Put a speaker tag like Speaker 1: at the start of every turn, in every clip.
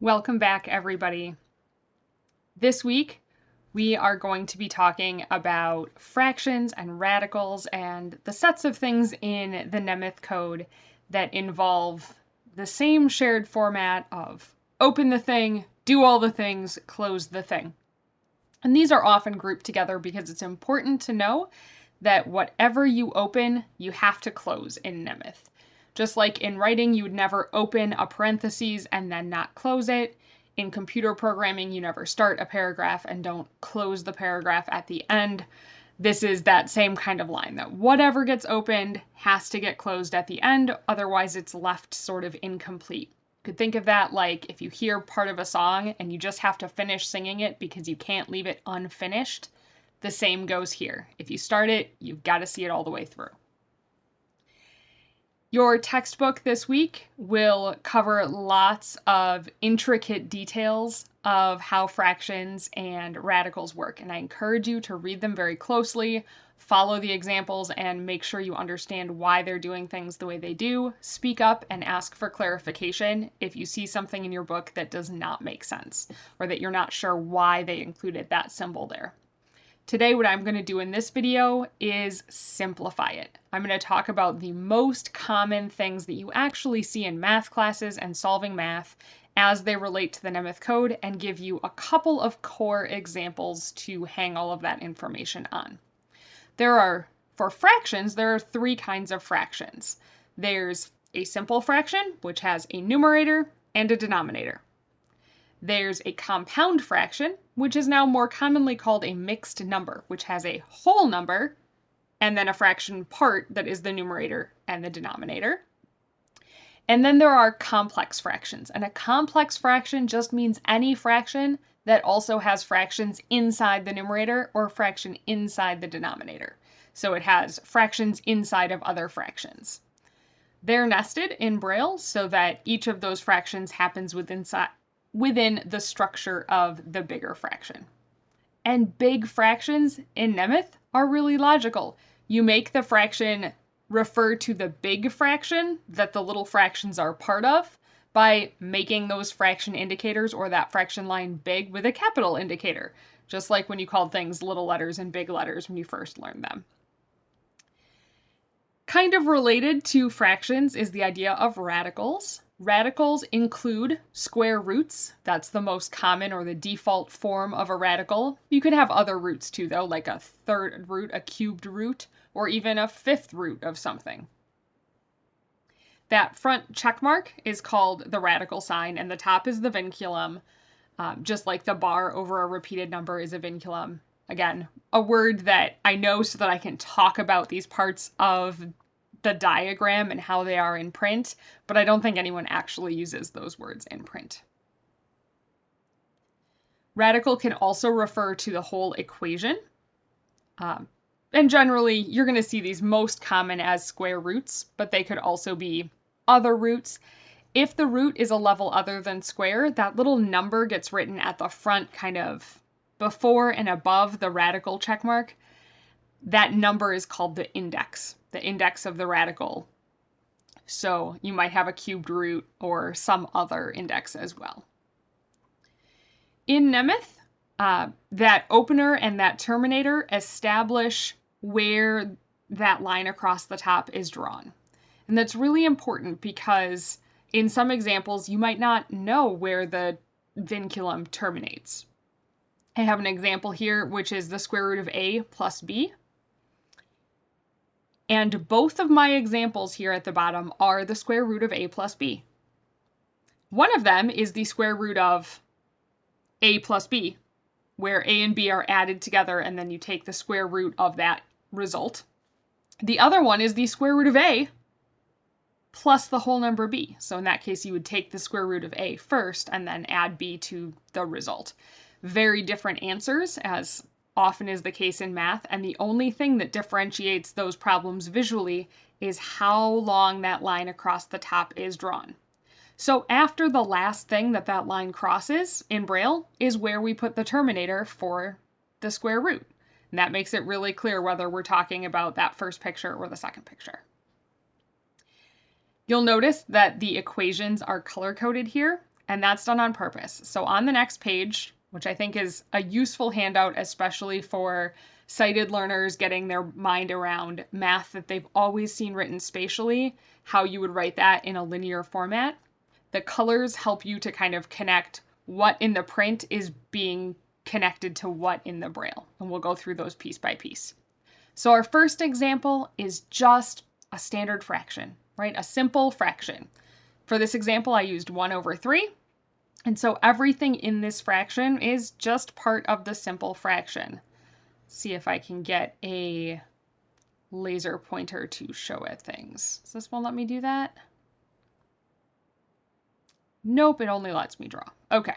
Speaker 1: Welcome back, everybody. This week, we are going to be talking about fractions and radicals and the sets of things in the Nemeth code that involve the same shared format of open the thing, do all the things, close the thing. And these are often grouped together because it's important to know that whatever you open, you have to close in Nemeth. Just like in writing, you would never open a parentheses and then not close it. In computer programming, you never start a paragraph and don't close the paragraph at the end. This is that same kind of line that whatever gets opened has to get closed at the end, otherwise it's left sort of incomplete. You could think of that like if you hear part of a song and you just have to finish singing it because you can't leave it unfinished. The same goes here. If you start it, you've got to see it all the way through. Your textbook this week will cover lots of intricate details of how fractions and radicals work, and I encourage you to read them very closely, follow the examples, and make sure you understand why they're doing things the way they do. Speak up and ask for clarification if you see something in your book that does not make sense, or that you're not sure why they included that symbol there. Today, what I'm going to do in this video is simplify it. I'm going to talk about the most common things that you actually see in math classes and solving math as they relate to the Nemeth code and give you a couple of core examples to hang all of that information on. For fractions, there are three kinds of fractions. There's a simple fraction, which has a numerator and a denominator. There's a compound fraction, which is now more commonly called a mixed number, which has a whole number and then a fraction part that is the numerator and the denominator. And then there are complex fractions, and a complex fraction just means any fraction that also has fractions inside the numerator or fraction inside the denominator. So it has fractions inside of other fractions. They're nested in Braille so that each of those fractions happens within the structure of the bigger fraction. And big fractions in Nemeth are really logical. You make the fraction refer to the big fraction that the little fractions are part of by making those fraction indicators or that fraction line big with a capital indicator, just like when you called things little letters and big letters when you first learned them. Kind of related to fractions is the idea of radicals. Radicals include square roots. That's the most common or the default form of a radical. You could have other roots too, though, like a third root, a cubed root, or even a fifth root of something. That front check mark is called the radical sign, and the top is the vinculum, just like the bar over a repeated number is a vinculum. Again, a word that I know so that I can talk about these parts of the diagram and how they are in print, but I don't think anyone actually uses those words in print. Radical can also refer to the whole equation. And generally, you're going to see these most common as square roots, but they could also be other roots. If the root is a level other than square, that little number gets written at the front kind of before and above the radical checkmark. That number is called the index of the radical. So you might have a cubed root or some other index as well. In Nemeth, that opener and that terminator establish where that line across the top is drawn. And that's really important because in some examples, you might not know where the vinculum terminates. I have an example here, which is the square root of a plus b. And both of my examples here at the bottom are the square root of a plus b. One of them is the square root of a plus b, where a and b are added together and then you take the square root of that result. The other one is the square root of a plus the whole number b. So in that case, you would take the square root of a first and then add b to the result. Very different answers, as often is the case in math, and the only thing that differentiates those problems visually is how long that line across the top is drawn. So after the last thing that line crosses in Braille is where we put the terminator for the square root. And that makes it really clear whether we're talking about that first picture or the second picture. You'll notice that the equations are color-coded here, and that's done on purpose. So on the next page, which I think is a useful handout, especially for sighted learners getting their mind around math that they've always seen written spatially, how you would write that in a linear format. The colors help you to kind of connect what in the print is being connected to what in the Braille. And we'll go through those piece by piece. So our first example is just a standard fraction, right? A simple fraction. For this example, I used 1/3. And so everything in this fraction is just part of the simple fraction. See if I can get a laser pointer to show it things. Does this one let me do that? Nope, it only lets me draw. Okay,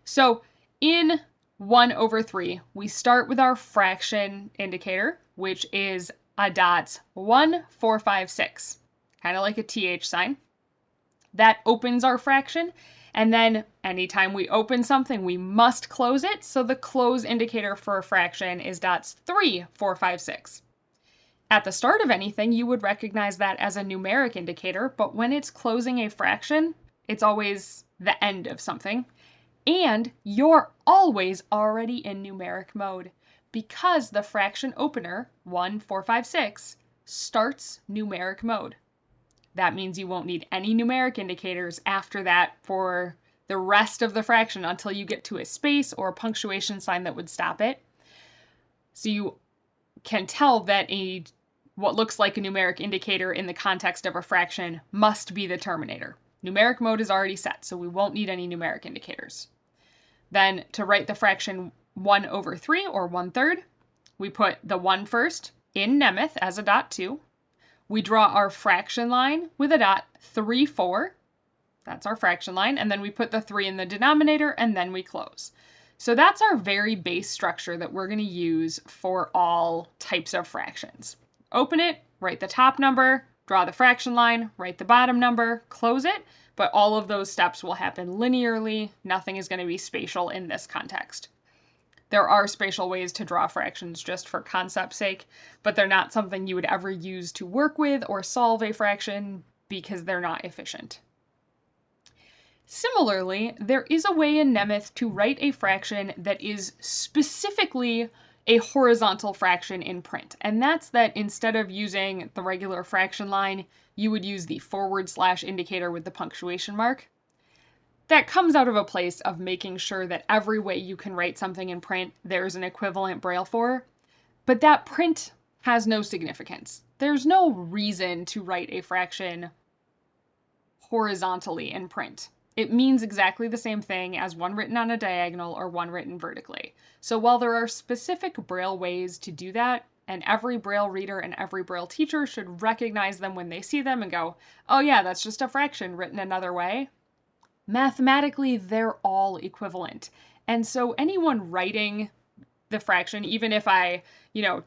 Speaker 1: so in 1/3, we start with our fraction indicator, which is a dots 1, 4, 5, 6, kind of like a TH sign. That opens our fraction, and then anytime we open something, we must close it. So the close indicator for a fraction is dots 3, 4, 5, 6. At the start of anything, you would recognize that as a numeric indicator, but when it's closing a fraction, it's always the end of something. And you're always already in numeric mode because the fraction opener, 1, 4, 5, 6, starts numeric mode. That means you won't need any numeric indicators after that for the rest of the fraction until you get to a space or a punctuation sign that would stop it. So you can tell that what looks like a numeric indicator in the context of a fraction must be the terminator. Numeric mode is already set, so we won't need any numeric indicators. Then to write the fraction 1/3 or 1/3, we put the 1 first in Nemeth as a dot 2. We draw our fraction line with a dot 3, 4. That's our fraction line. And then we put the 3 in the denominator and then we close. So that's our very base structure that we're going to use for all types of fractions. Open it, write the top number, draw the fraction line, write the bottom number, close it, but all of those steps will happen linearly. Nothing is going to be spatial in this context. There are spatial ways to draw fractions just for concept's sake, but they're not something you would ever use to work with or solve a fraction because they're not efficient. Similarly, there is a way in Nemeth to write a fraction that is specifically a horizontal fraction in print, and that's that instead of using the regular fraction line, you would use the / indicator with the punctuation mark. That comes out of a place of making sure that every way you can write something in print, there's an equivalent Braille for, but that print has no significance. There's no reason to write a fraction horizontally in print. It means exactly the same thing as one written on a diagonal or one written vertically. So while there are specific Braille ways to do that, and every Braille reader and every Braille teacher should recognize them when they see them and go, oh yeah, that's just a fraction written another way, mathematically they're all equivalent. And so anyone writing the fraction, even if I,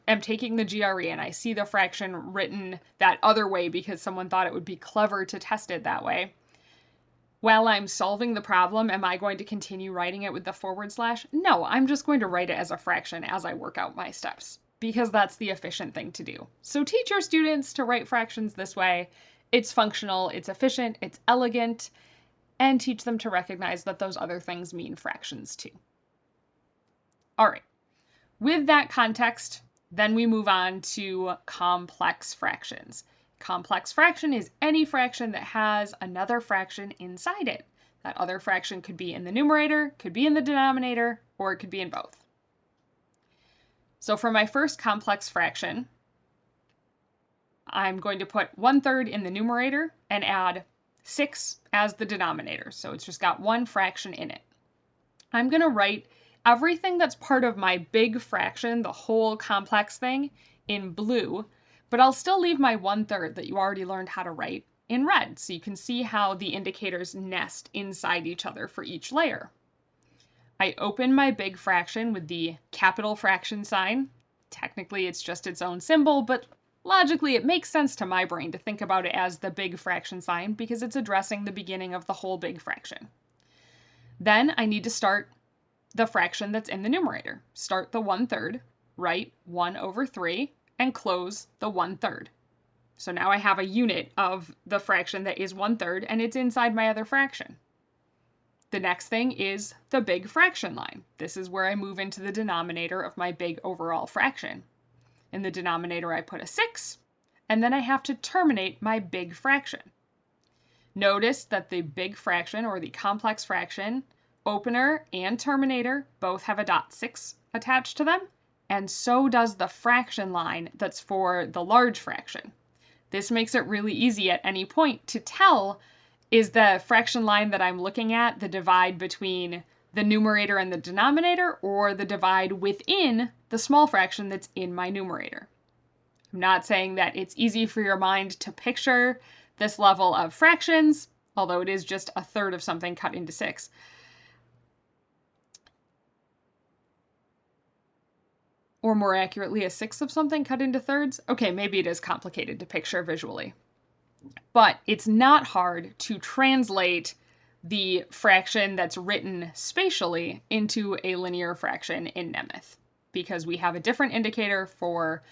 Speaker 1: am taking the GRE and I see the fraction written that other way because someone thought it would be clever to test it that way, while I'm solving the problem, am I going to continue writing it with the /? No, I'm just going to write it as a fraction as I work out my steps because that's the efficient thing to do. So teach your students to write fractions this way. It's functional, it's efficient, it's elegant, and teach them to recognize that those other things mean fractions too. All right, with that context, then we move on to complex fractions. Complex fraction is any fraction that has another fraction inside it. That other fraction could be in the numerator, could be in the denominator, or it could be in both. So for my first complex fraction, I'm going to put 1/3 in the numerator and add 6 as the denominator. So it's just got one fraction in it. I'm going to write everything that's part of my big fraction, the whole complex thing, in blue, but I'll still leave my 1/3 that you already learned how to write in red, so you can see how the indicators nest inside each other for each layer. I open my big fraction with the capital fraction sign. Technically, it's just its own symbol, but logically, it makes sense to my brain to think about it as the big fraction sign because it's addressing the beginning of the whole big fraction. Then I need to start the fraction that's in the numerator. Start the 1/3, write 1/3, and close the 1/3. So now I have a unit of the fraction that is 1/3, and it's inside my other fraction. The next thing is the big fraction line. This is where I move into the denominator of my big overall fraction. In the denominator, I put a 6, and then I have to terminate my big fraction. Notice that the big fraction, or the complex fraction, opener and terminator both have a .6 attached to them, and so does the fraction line that's for the large fraction. This makes it really easy at any point to tell, is the fraction line that I'm looking at the divide between the numerator and the denominator, or the divide within the small fraction that's in my numerator. I'm not saying that it's easy for your mind to picture this level of fractions, although it is just a third of something cut into 6. Or more accurately, a sixth of something cut into thirds. Okay, maybe it is complicated to picture visually. But it's not hard to translate the fraction that's written spatially into a linear fraction in Nemeth, because we have a different indicator for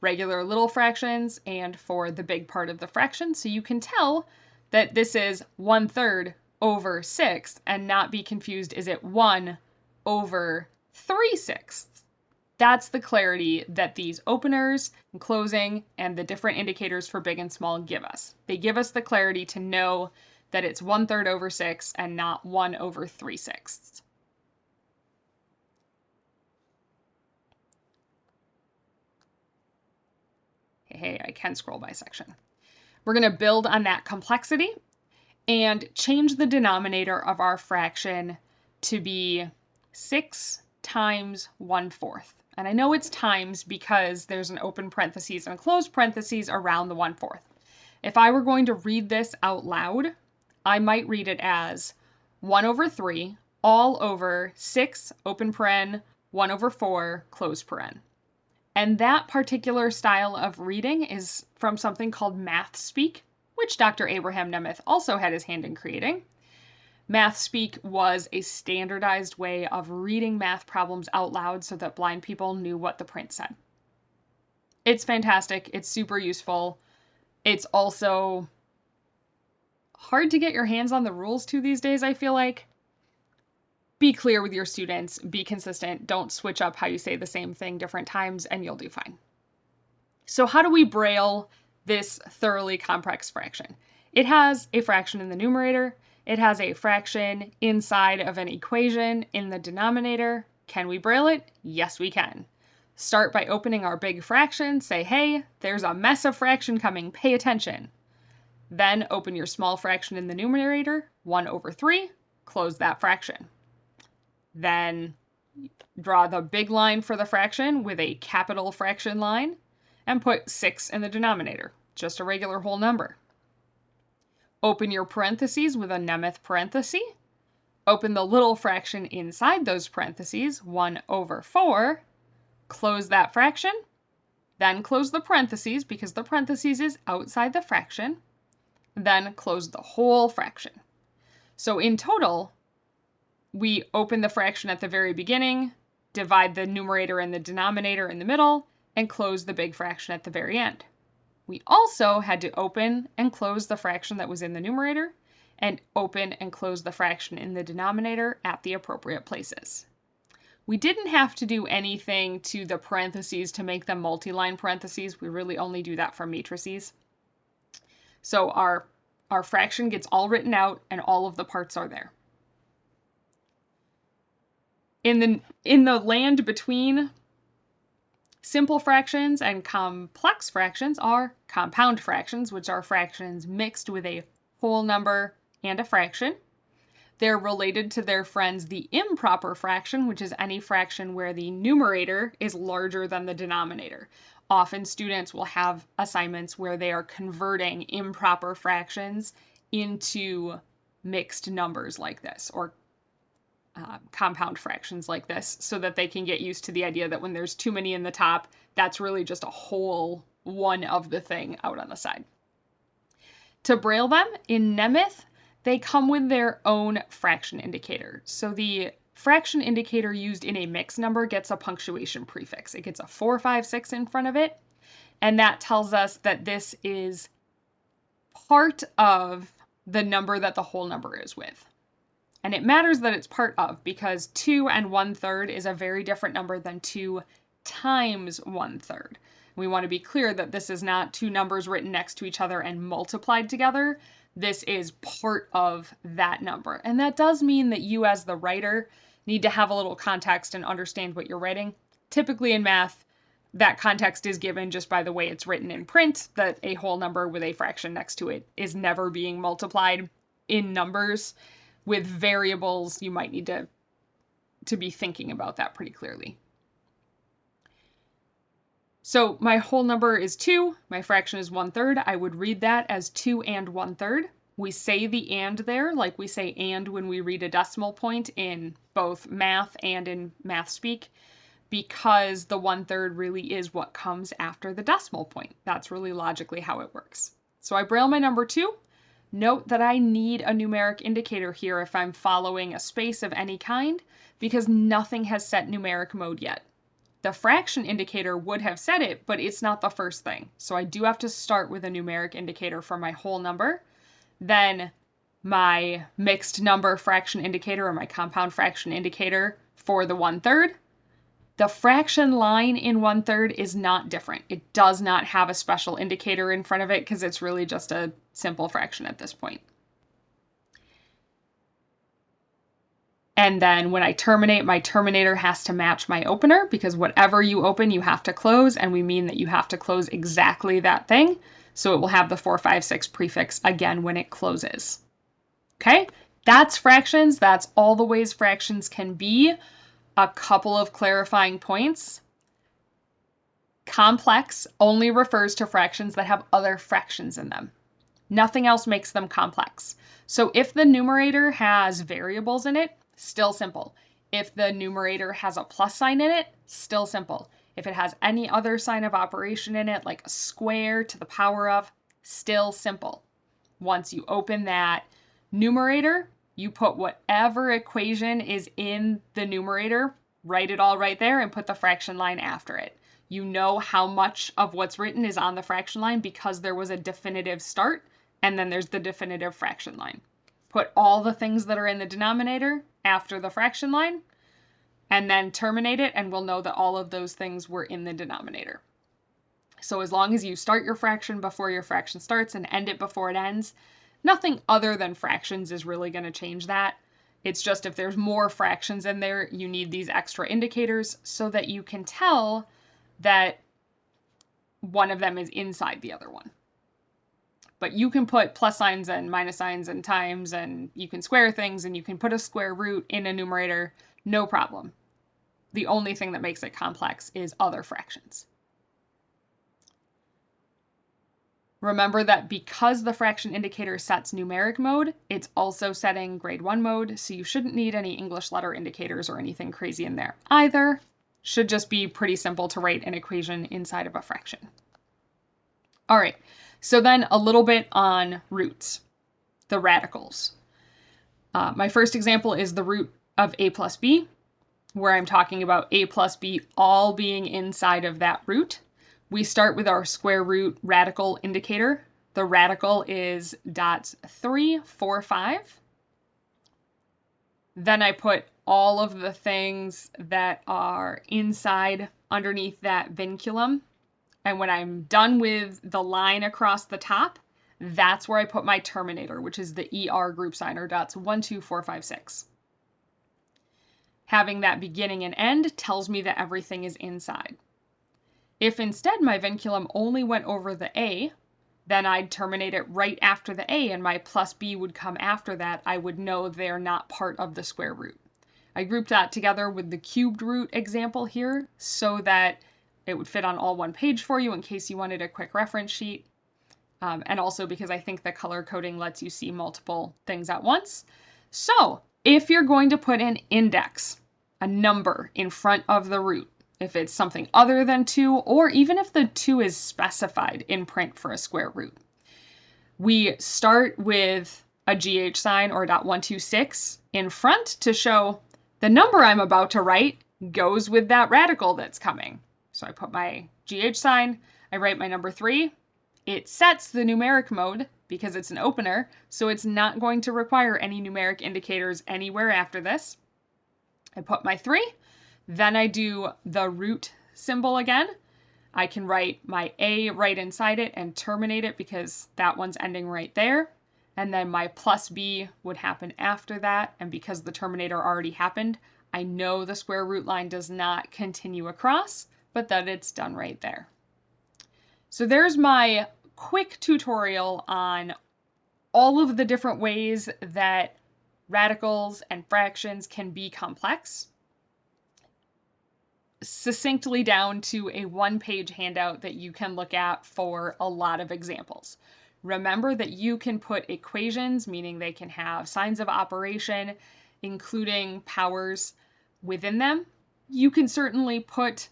Speaker 1: regular little fractions and for the big part of the fraction. So you can tell that this is 1/3 over 6 and not be confused, is it 1 over 3/6? That's the clarity that these openers and closing and the different indicators for big and small give us. They give us the clarity to know that it's 1/3 over 6 and not 1 over 3/6. Hey, I can scroll by section. We're going to build on that complexity and change the denominator of our fraction to be 6 times 1/4. And I know it's times because there's an open parentheses and a closed parentheses around the 1/4. If I were going to read this out loud, I might read it as 1 over 3 all over 6 open paren 1 over 4 closed paren. And that particular style of reading is from something called math speak, which Dr. Abraham Nemeth also had his hand in creating. Math speak was a standardized way of reading math problems out loud so that blind people knew what the print said. It's fantastic. It's super useful. It's also hard to get your hands on the rules to these days, I feel like. Be clear with your students, be consistent, don't switch up how you say the same thing different times, and you'll do fine. So how do we Braille this thoroughly complex fraction? It has a fraction in the numerator, it has a fraction inside of an equation in the denominator. Can we Braille it? Yes, we can. Start by opening our big fraction, say, hey, there's a mess of fraction coming, pay attention. Then open your small fraction in the numerator, 1 over 3, close that fraction. Then draw the big line for the fraction with a capital fraction line and put 6 in the denominator, just a regular whole number. Open your parentheses with a Nemeth parenthesis. Open the little fraction inside those parentheses, 1 over 4, close that fraction, then close the parentheses because the parentheses is outside the fraction, then close the whole fraction. So in total, we open the fraction at the very beginning, divide the numerator and the denominator in the middle, and close the big fraction at the very end. We also had to open and close the fraction that was in the numerator, and open and close the fraction in the denominator at the appropriate places. We didn't have to do anything to the parentheses to make them multi-line parentheses. We really only do that for matrices. So our fraction gets all written out and all of the parts are there. In the land between simple fractions and complex fractions are compound fractions, which are fractions mixed with a whole number and a fraction. They're related to their friends, the improper fraction, which is any fraction where the numerator is larger than the denominator. Often students will have assignments where they are converting improper fractions into mixed numbers like this, or compound fractions like this, so that they can get used to the idea that when there's too many in the top, that's really just a whole one of the thing out on the side. To Braille them, in Nemeth, they come with their own fraction indicator. So the fraction indicator used in a mixed number gets a punctuation prefix. It gets a 4, 5, 6 in front of it, and that tells us that this is part of the number that the whole number is with. And it matters that it's part of, because 2 and 1/3 is a very different number than 2 times 1/3. We want to be clear that this is not two numbers written next to each other and multiplied together. This is part of that number. And that does mean that you, as the writer, need to have a little context and understand what you're writing. Typically in math, that context is given just by the way it's written in print, that a whole number with a fraction next to it is never being multiplied in numbers. With variables, you might need to be thinking about that pretty clearly. So my whole number is 2, my fraction is 1/3. I would read that as 2 and 1/3. We say the and there like we say and when we read a decimal point in both math and in math speak, because the 1/3 really is what comes after the decimal point. That's really logically how it works. So I Braille my number 2. Note that I need a numeric indicator here if I'm following a space of any kind, because nothing has set numeric mode yet. The fraction indicator would have set it, but it's not the first thing. So I do have to start with a numeric indicator for my whole number. Then my mixed number fraction indicator or my compound fraction indicator for the 1/3. The fraction line in 1/3 is not different. It does not have a special indicator in front of it because it's really just a simple fraction at this point. And then when I terminate, my terminator has to match my opener, because whatever you open, you have to close, and we mean that you have to close exactly that thing. So it will have the 456 prefix again when it closes. Okay, that's fractions. That's all the ways fractions can be. A couple of clarifying points. Complex only refers to fractions that have other fractions in them. Nothing else makes them complex. So if the numerator has variables in it, still simple. If the numerator has a plus sign in it, still simple. If it has any other sign of operation in it, like a square to the power of, still simple. Once you open that numerator, you put whatever equation is in the numerator, write it all right there, and put the fraction line after it. You know how much of what's written is on the fraction line because there was a definitive start, and then there's the definitive fraction line. Put all the things that are in the denominator after the fraction line, and then terminate it, and we'll know that all of those things were in the denominator. So as long as you start your fraction before your fraction starts and end it before it ends, nothing other than fractions is really going to change that. It's just if there's more fractions in there, you need these extra indicators so that you can tell that one of them is inside the other one. But you can put plus signs and minus signs and times, and you can square things, and you can put a square root in a numerator, no problem. The only thing that makes it complex is other fractions. Remember that because the fraction indicator sets numeric mode, it's also setting grade 1 mode, so you shouldn't need any English letter indicators or anything crazy in there either. Should just be pretty simple to write an equation inside of a fraction. All right, so then a little bit on roots, the radicals. My first example is the root of a plus b, where I'm talking about a plus b all being inside of that root. We start with our square root radical indicator. The radical is .345. Then I put all of the things that are inside underneath that vinculum. And when I'm done with the line across the top, that's where I put my terminator, which is the ER group sign, or dots 1, 2, 4, 5, 6. Having that beginning and end tells me that everything is inside. If instead my vinculum only went over the A, then I'd terminate it right after the A, and my plus B would come after that. I would know they're not part of the square root. I grouped that together with the cubed root example here so that it would fit on all one page for you in case you wanted a quick reference sheet. And also because I think the color coding lets you see multiple things at once. So if you're going to put an index, a number in front of the root, if it's something other than 2, or even if the 2 is specified in print for a square root, we start with a GH sign or .126 in front to show the number I'm about to write goes with that radical that's coming. So I put my GH sign, I write my number 3, It sets the numeric mode because it's an opener, so it's not going to require any numeric indicators anywhere after this. I put my 3, then I do the root symbol again. I can write my A right inside it and terminate it because that one's ending right there. And then my plus B would happen after that. And because the terminator already happened, I know the square root line does not continue across, but that it's done right there. So there's my quick tutorial on all of the different ways that radicals and fractions can be complex, succinctly down to a one-page handout that you can look at for a lot of examples. Remember that you can put equations, meaning they can have signs of operation, including powers within them. You can certainly put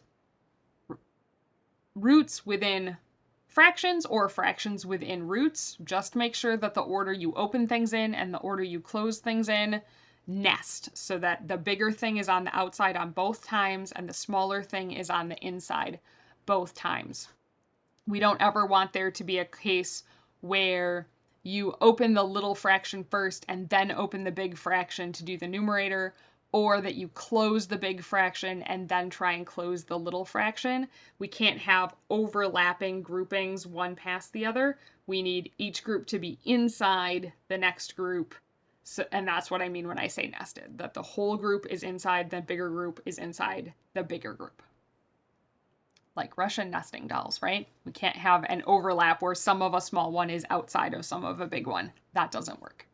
Speaker 1: roots within fractions or fractions within roots. Just make sure that the order you open things in and the order you close things in nest so that the bigger thing is on the outside on both times and the smaller thing is on the inside both times. We don't ever want there to be a case where you open the little fraction first and then open the big fraction to do the numerator, or that you close the big fraction and then try and close the little fraction. We can't have overlapping groupings one past the other. We need each group to be inside the next group. So, and that's what I mean when I say nested, that the whole group is inside the bigger group is inside the bigger group. Like Russian nesting dolls, right? We can't have an overlap where some of a small one is outside of some of a big one. That doesn't work.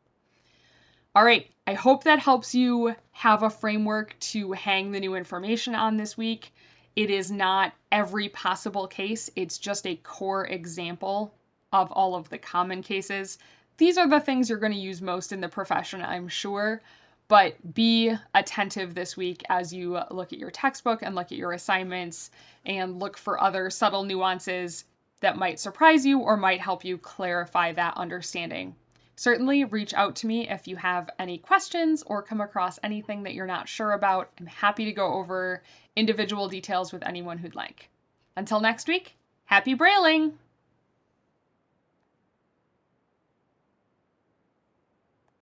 Speaker 1: All right, I hope that helps you have a framework to hang the new information on this week. It is not every possible case, it's just a core example of all of the common cases. These are the things you're going to use most in the profession, I'm sure, but be attentive this week as you look at your textbook and look at your assignments and look for other subtle nuances that might surprise you or might help you clarify that understanding. Certainly reach out to me if you have any questions or come across anything that you're not sure about. I'm happy to go over individual details with anyone who'd like. Until next week, happy brailing!